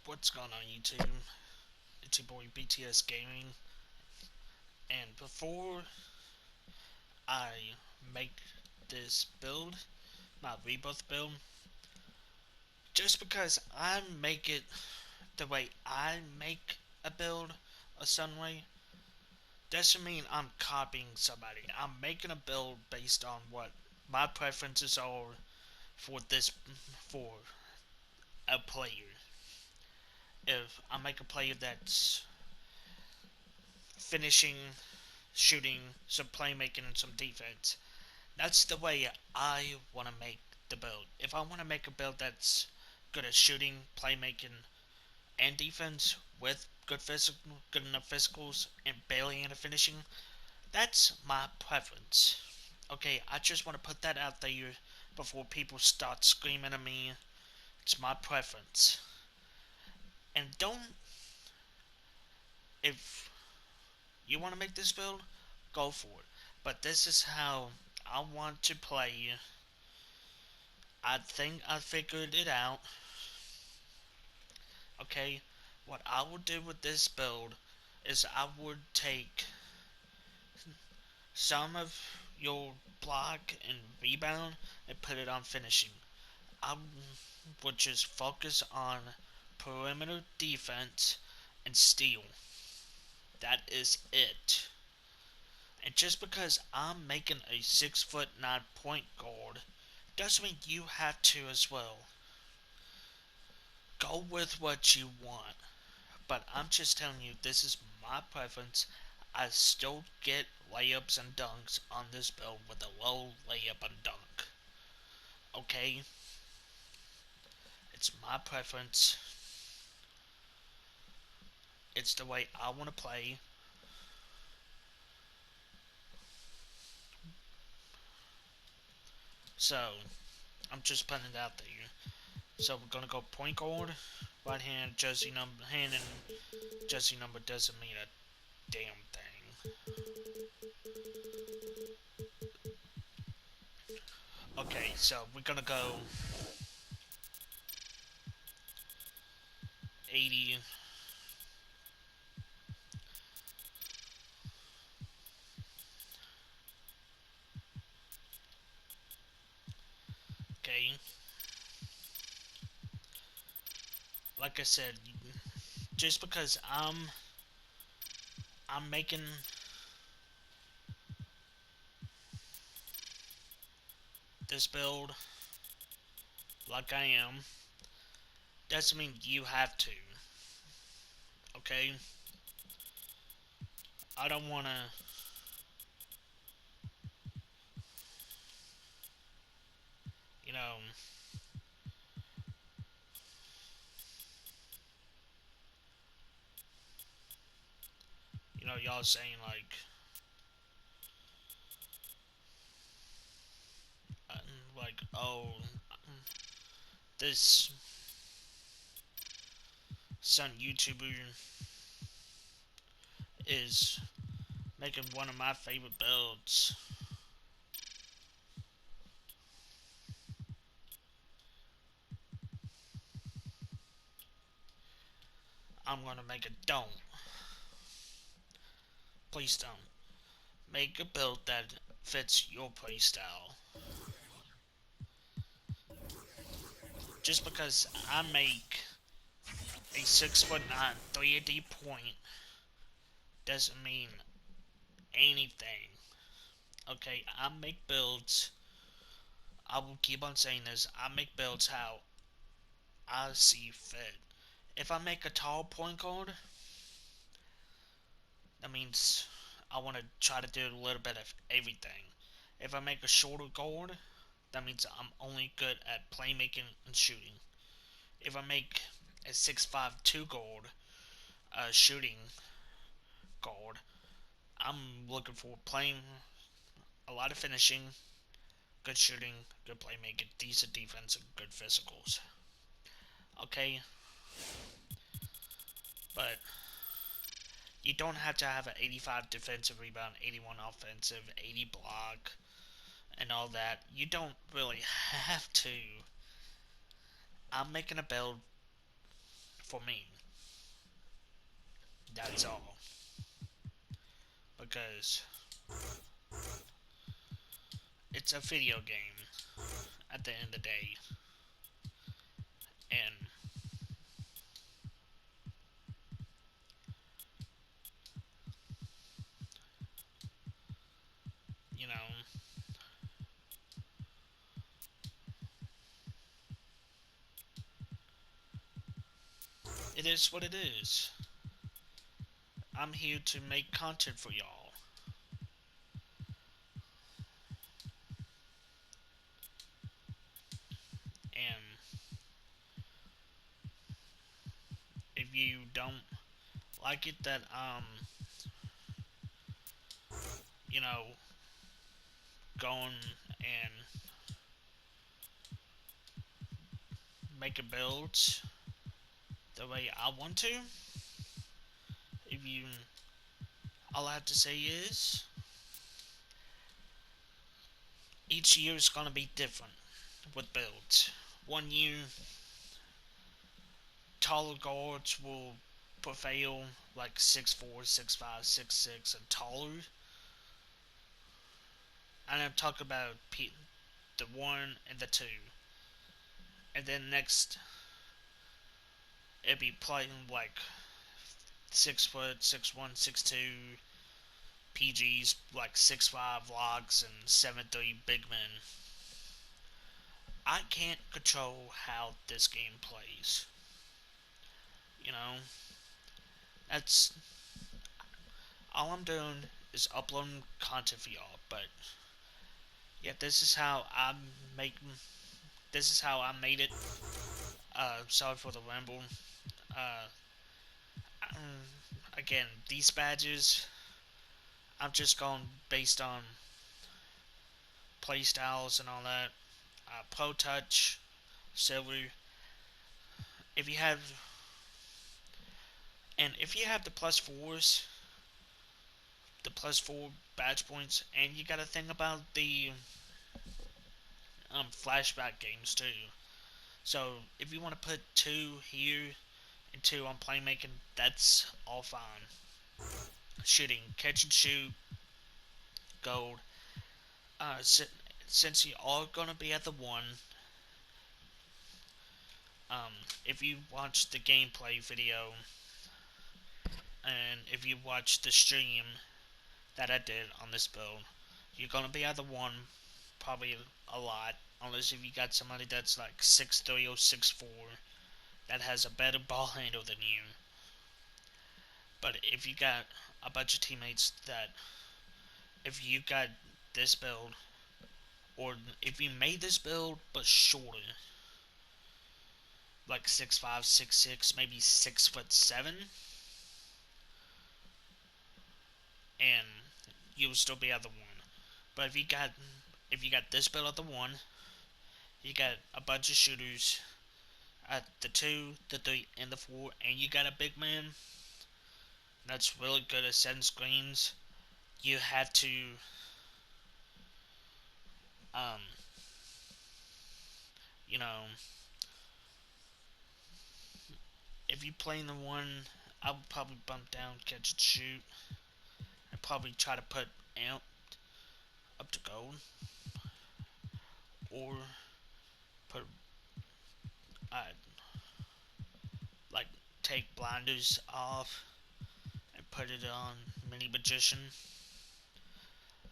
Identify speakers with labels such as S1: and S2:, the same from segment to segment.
S1: What's going on YouTube? It's your boy BTS Gaming, and before I make this build, my rebirth build, just because I make it the way I make a build a certain way, doesn't mean I'm copying somebody. I'm making a build based on what my preferences are for this, for a player. If I make a player that's finishing, shooting, some playmaking, and some defense, that's the way I want to make the build. If I want to make a build that's good at shooting, playmaking, and defense with good enough physicals, and barely into finishing, that's my preference. Okay, I just want to put that out there before people start screaming at me. It's my preference. And don't, if you want to make this build, go for it. But this is how I want to play. I think I figured it out. Okay, what I would do with this build is I would take some of your block and rebound and put it on finishing. I would just focus on perimeter defense and steal. That is it. And just because I'm making a 6'9" point guard doesn't mean you have to as well. Go with what you want. But I'm just telling you, this is my preference. I still get layups and dunks on this build with a low layup and dunk. Okay? It's my preference. It's the way I want to play. So, I'm just putting it out there. So we're gonna go point guard, right hand, jersey number, hand and jersey number doesn't mean a damn thing. Okay, so we're gonna go 80. Okay. Like I said, just because I'm making this build like I am, doesn't mean you have to. Okay? I don't wanna, you know, y'all saying uh, oh, this some YouTuber is making one of my favorite builds. I'm gonna make a don't. Please don't. Make a build that fits your playstyle. Just because I make a 6'9" 3D point doesn't mean anything. Okay, I make builds. I will keep on saying this. I make builds how I see fit. If I make a tall point guard, that means I want to try to do a little bit of everything. If I make a shorter guard, that means I'm only good at playmaking and shooting. If I make a 6'5" 2 guard, shooting guard, I'm looking for playing a lot of finishing, good shooting, good playmaking, decent defense, and good physicals. Okay, but you don't have to have an 85 defensive rebound, 81 offensive, 80 block, and all that. You don't really have to. I'm making a build for me. That's all. Because it's a video game at the end of the day. And, you know, it is what it is. I'm here to make content for y'all. And if you don't like it that you know, going and make a build the way I want to, if you all I have to say is each year is gonna be different with builds. One year taller guards will prevail like 6'4", 6'5", 6'6", and taller. And I'm talking about the 1 and the 2. And then next, it'd be playing like 6', 6'1", 6'2", PGs like 6'5" logs and 7'3" big men. I can't control how this game plays. You know, that's all I'm doing is uploading content for y'all. But yeah, this is how I make. This is how I made it. Sorry for the ramble. Uh, again, these badges, I'm just going based on playstyles and all that. Pro touch, silver. If you have, and if you have the +4 badge points, and you got to think about the flashback games too. So if you want to put 2 here and 2 on playmaking, that's all fine. Shooting, catch and shoot, gold. Since you are gonna be at the 1, if you watch the gameplay video and if you watch the stream that I did on this build, you're gonna be at the 1 probably a lot, unless if you got somebody that's like 6'3" or 6'4", that has a better ball handle than you. But if you got a bunch of teammates that, if you got this build, or if you made this build but shorter, like 6'5", 6'6", maybe 6'7", and you'll still be at the 1. But if you got this build at the 1, you got a bunch of shooters at the 2, the 3, and the 4, and you got a big man that's really good at setting screens. You have to um you know, if you play in the 1, I would probably bump down catch and shoot and probably try to put amp up to gold, or put uh, like take blinders off and put it on mini magician.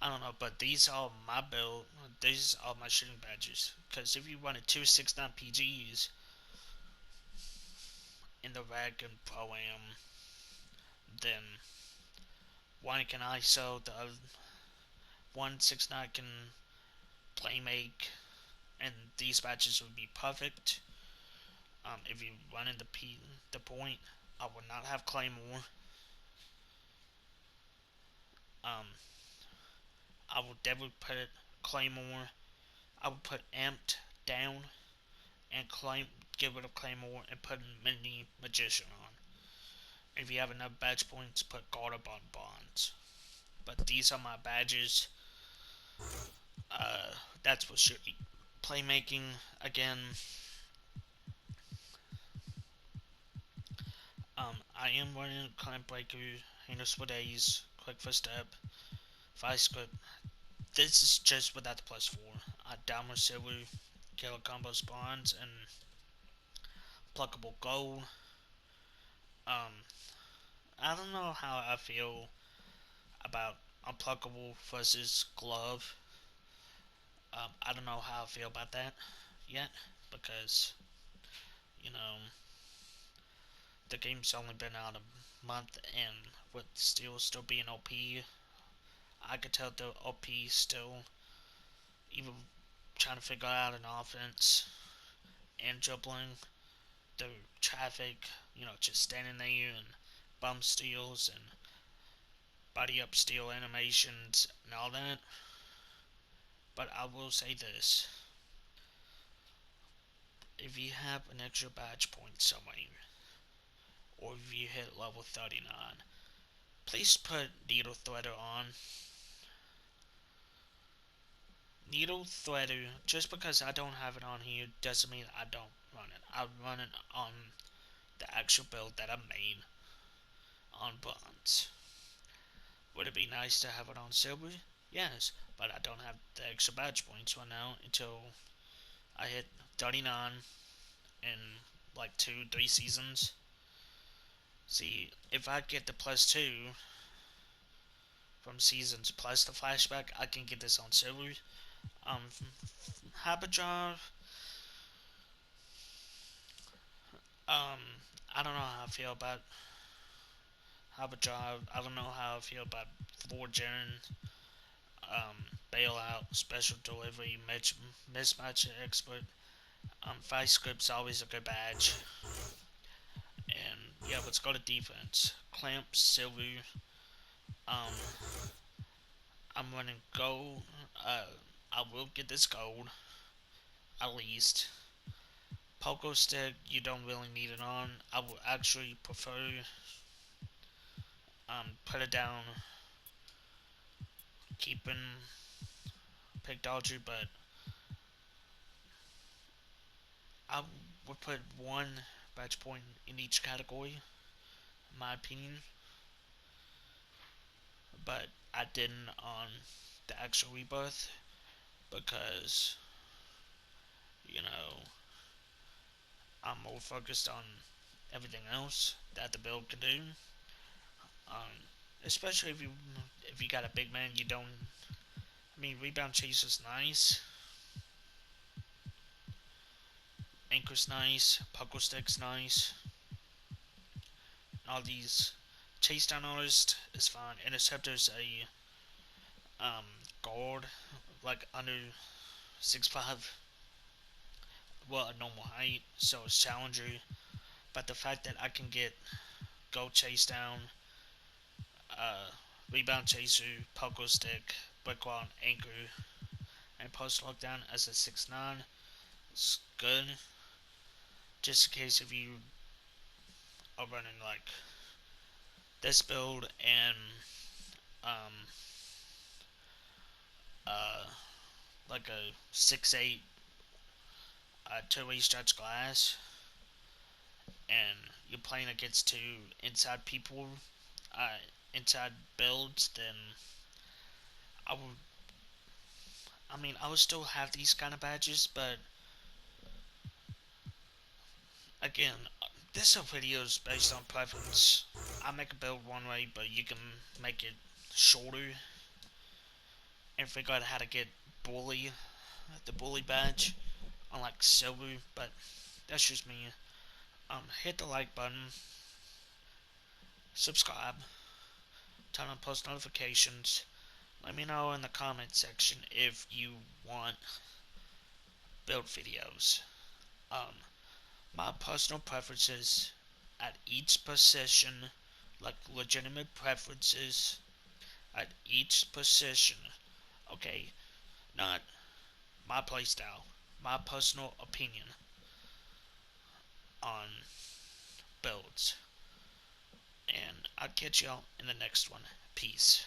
S1: I don't know, but these are my build. These are my shooting badges. Because if you wanted 269 PGs in the rag and pro am, then one can ISO, the other 169 can play make, and these badges would be perfect. If you run in the point, I would not have Claymore. Um, I would definitely put Claymore. I would put Amped down and get rid of Claymore and put Mini Magician on. If you have enough badge points, put Guard up on Bonds. But these are my badges. That's what should be. Playmaking, again, I am running Clan Breaker, Heinous for Days, Quick First Step, Fire Script. This is just without the plus 4. Diamond Silver, Killer Combo Spawns, and Pluckable Gold. Um, I don't know how I feel about Unpluckable versus Glove. I don't know how I feel about that yet because, you know, the game's only been out a month and with Steel still being OP, I could tell the OP still even trying to figure out an offense and dribbling through traffic, just standing there and bum steals and body up steal animations and all that. But I will say this: if you have an extra badge point somewhere, or if you hit level 39, please put Needle Threader on. Needle Threader, just because I don't have it on here, doesn't mean I don't run it. I run it on the actual build that I made on bronze. Would it be nice to have it on silver? Yes, but I don't have the extra badge points right now until I hit 39 in like 2-3 seasons. See, if I get the plus 2 from seasons plus the flashback, I can get this on silver. Haberjar, I don't know how I feel about Haberjar. I don't know how I feel about Forgeron, bailout, special delivery, mismatch expert. Five script's always a good badge. And yeah, let's go to defense. Clamp, silver. Um, I'm running gold. I will get this gold, at least. Pogo stick, you don't really need it on. I would actually prefer put it down, keeping Pigdodger, but I would put one badge point in each category, in my opinion. But I didn't on the actual rebirth because, you know, I'm more focused on everything else that the build can do. Um, Especially if you got a big man, you don't. I mean, rebound chase is nice. Anchor's nice. Puckle stick's nice. All these chase down artists is fine. Interceptor's a guard, like under 6'5", well, a normal height, so it's challenger. But the fact that I can get go chase down, uh, rebound chaser, puckle stick, brick wall, and anchor, and post lockdown as a 6'9", it's good. Just in case if you are running like this build and um, uh, like a 6'8", two-way stretch glass, and you're playing against two inside people, uh, inside builds, then I would. I mean, I would still have these kind of badges, but again, this video is based on preference. I make a build one way, but you can make it shorter and figure out how to get bully, the bully badge on like silver. But that's just me. Hit the like button, subscribe, turn on post notifications. Let me know in the comment section if you want build videos. My personal preferences at each position, like legitimate preferences at each position. Okay, not my playstyle, my personal opinion on builds. And I'll catch y'all in the next one. Peace.